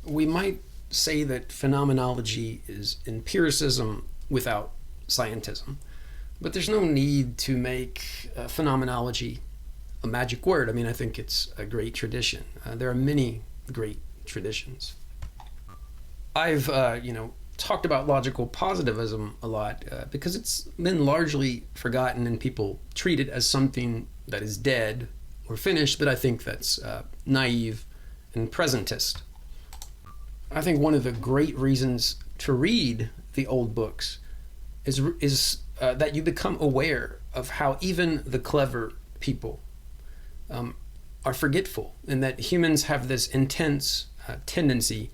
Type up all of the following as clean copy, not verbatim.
We might say that phenomenology is empiricism without scientism, but there's no need to make phenomenology a magic word. I mean, I think it's a great tradition. There are many great traditions. I've, talked about logical positivism a lot because it's been largely forgotten and people treat it as something that is dead or finished, but I think that's naive and presentist. I think one of the great reasons to read the old books is that you become aware of how even the clever people are forgetful, and that humans have this intense tendency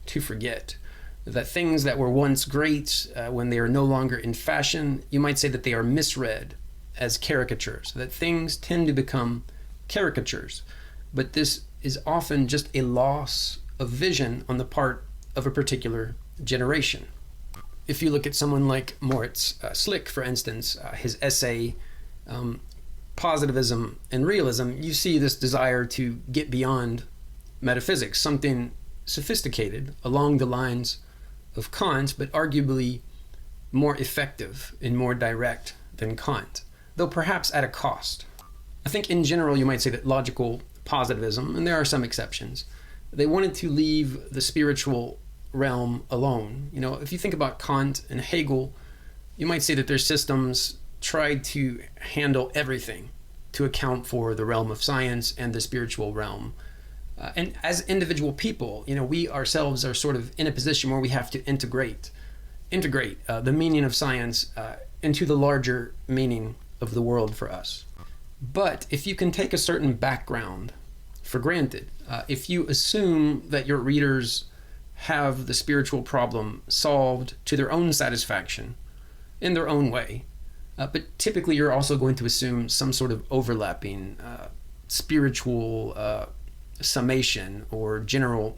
to forget. That things that were once great, when they are no longer in fashion, you might say that they are misread as caricatures, that things tend to become caricatures. But this is often just a loss of vision on the part of a particular generation. If you look at someone like Moritz Schlick, for instance, his essay, Positivism and Realism, you see this desire to get beyond metaphysics, something sophisticated along the lines of Kant, but arguably more effective and more direct than Kant, though perhaps at a cost. I think in general you might say that logical positivism, and there are some exceptions, they wanted to leave the spiritual realm alone. If you think about Kant and Hegel, you might say that their systems tried to handle everything to account for the realm of science and the spiritual realm. And as individual people, we ourselves are sort of in a position where we have to integrate the meaning of science into the larger meaning of the world for us. But if you can take a certain background for granted, if you assume that your readers have the spiritual problem solved to their own satisfaction in their own way, but typically you're also going to assume some sort of overlapping spiritual summation or general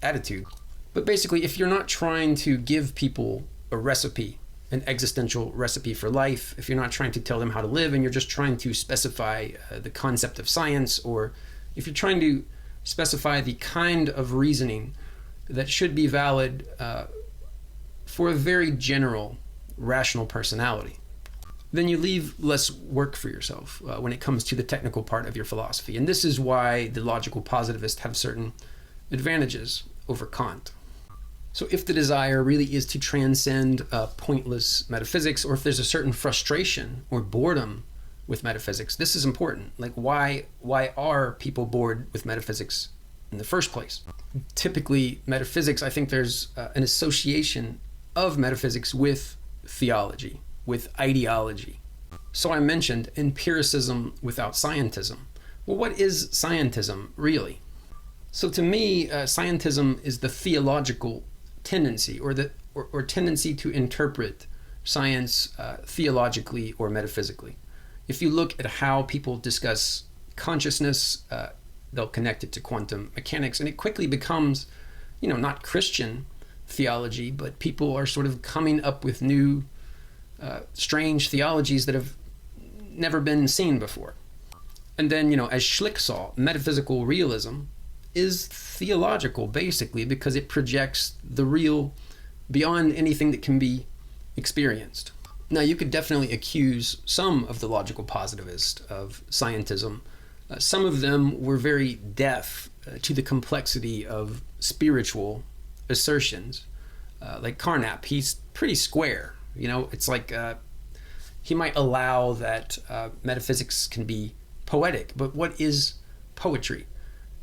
attitude. But basically, if you're not trying to give people a recipe, an existential recipe for life, if you're not trying to tell them how to live and you're just trying to specify the concept of science, or if you're trying to specify the kind of reasoning that should be valid for a very general, rational personality, then you leave less work for yourself when it comes to the technical part of your philosophy. And this is why the logical positivists have certain advantages over Kant. So if the desire really is to transcend pointless metaphysics, or if there's a certain frustration or boredom with metaphysics, this is important. Like, why are people bored with metaphysics in the first place? Typically, metaphysics, I think there's an association of metaphysics with theology, with ideology. So I mentioned empiricism without scientism. Well, what is scientism really? So to me, scientism is the theological tendency, or tendency to interpret science theologically or metaphysically. If you look at how people discuss consciousness, they'll connect it to quantum mechanics, and it quickly becomes, not Christian theology, but people are sort of coming up with new strange theologies that have never been seen before. And then, as Schlick saw, metaphysical realism is theological, basically, because it projects the real beyond anything that can be experienced. Now, you could definitely accuse some of the logical positivists of scientism. Some of them were very deaf to the complexity of spiritual assertions. Like Carnap, he's pretty square. It's like he might allow that metaphysics can be poetic, but what is poetry,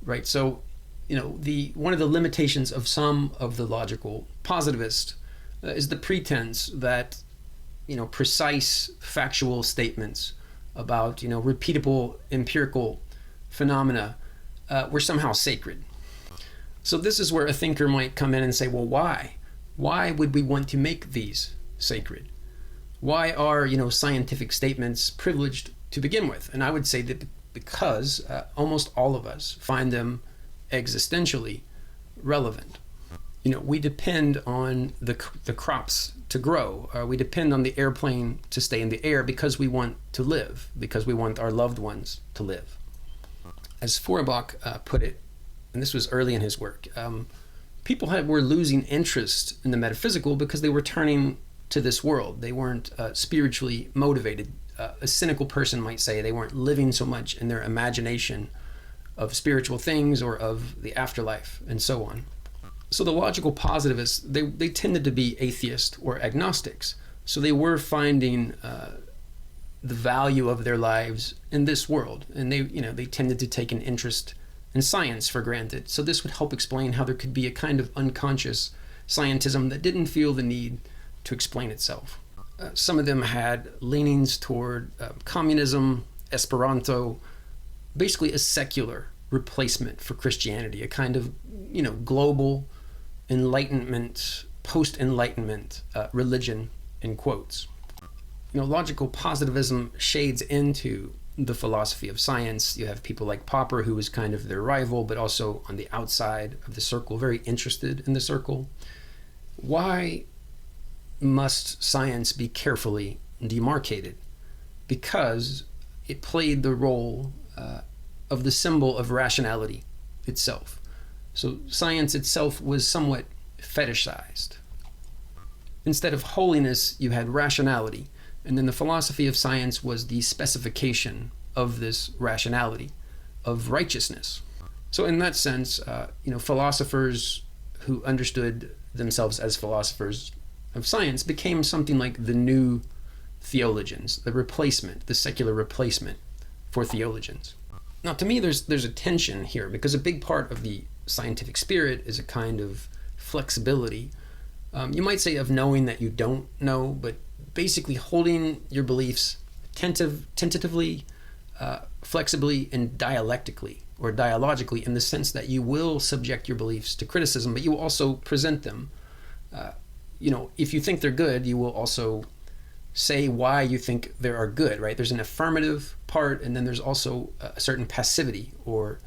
right? So, one of the limitations of some of the logical positivists is the pretense that, precise factual statements about, repeatable empirical phenomena were somehow sacred. So this is where a thinker might come in and say, well, why? Why would we want to make these sacred? Why are, scientific statements privileged to begin with? And I would say that because almost all of us find them existentially relevant. We depend on the crops to grow. We depend on the airplane to stay in the air because we want to live, because we want our loved ones to live. As Feuerbach put it, and this was early in his work, people were losing interest in the metaphysical because they were turning to this world. They weren't spiritually motivated. A cynical person might say they weren't living so much in their imagination of spiritual things or of the afterlife and so on. So the logical positivists, they tended to be atheist or agnostics. So they were finding the value of their lives in this world, and they tended to take an interest in science for granted. So this would help explain how there could be a kind of unconscious scientism that didn't feel the need to explain itself. Some of them had leanings toward communism, Esperanto, basically a secular replacement for Christianity, a kind of global enlightenment, post-enlightenment religion, in quotes. Logical positivism shades into the philosophy of science. You have people like Popper, who was kind of their rival, but also on the outside of the circle, very interested in the circle. Why must science be carefully demarcated? Because it played the role of the symbol of rationality itself. So science itself was somewhat fetishized. Instead of holiness, you had rationality. And then the philosophy of science was the specification of this rationality, of righteousness. So in that sense, philosophers who understood themselves as philosophers of science became something like the new theologians, the secular replacement for theologians. Now, to me, there's a tension here, because a big part of the scientific spirit is a kind of flexibility. You might say of knowing that you don't know, but basically holding your beliefs tentatively, flexibly, and dialectically, or dialogically, in the sense that you will subject your beliefs to criticism, but you will also present them. If you think they're good, you will also say why you think they are good, right? There's an affirmative part, and then there's also a certain passivity, or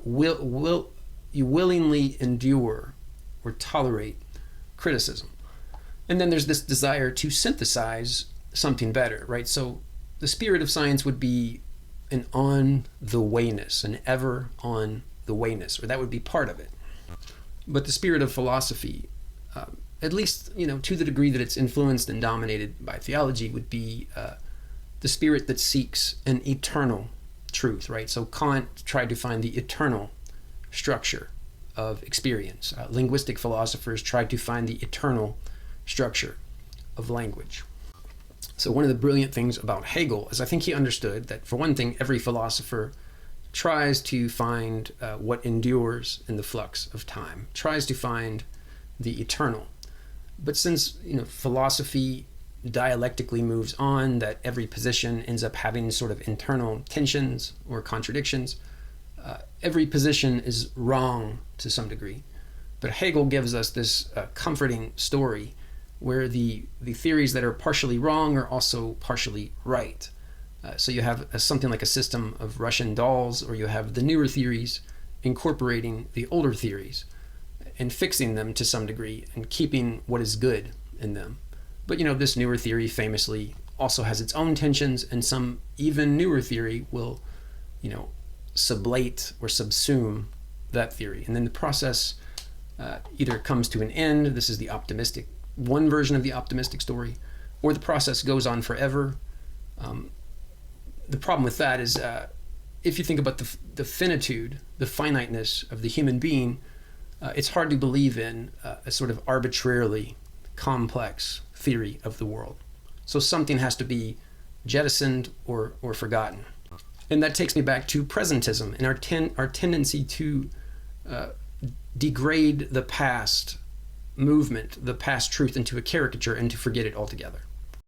will you willingly endure or tolerate criticism. And then there's this desire to synthesize something better, right? So the spirit of science would be an on the wayness, an ever on the wayness, or that would be part of it. But the spirit of philosophy, at least to the degree that it's influenced and dominated by theology, would be the spirit that seeks an eternal truth, right? So Kant tried to find the eternal structure of experience. Linguistic philosophers tried to find the eternal structure of language. So one of the brilliant things about Hegel is I think he understood that, for one thing, every philosopher tries to find what endures in the flux of time, tries to find the eternal. But since philosophy dialectically moves on, that every position ends up having sort of internal tensions or contradictions, every position is wrong to some degree. But Hegel gives us this comforting story where the theories that are partially wrong are also partially right. So you have something like a system of Russian dolls, or you have the newer theories incorporating the older theories and fixing them to some degree and keeping what is good in them. But this newer theory famously also has its own tensions, and some even newer theory will sublate or subsume that theory. And then the process either comes to an end, this is the optimistic, one version of the optimistic story, or the process goes on forever. The problem with that is if you think about the finitude, the finiteness of the human being, it's hard to believe in a sort of arbitrarily complex theory of the world. So something has to be jettisoned or forgotten. And that takes me back to presentism and our tendency to degrade the past movement, the past truth, into a caricature and to forget it altogether.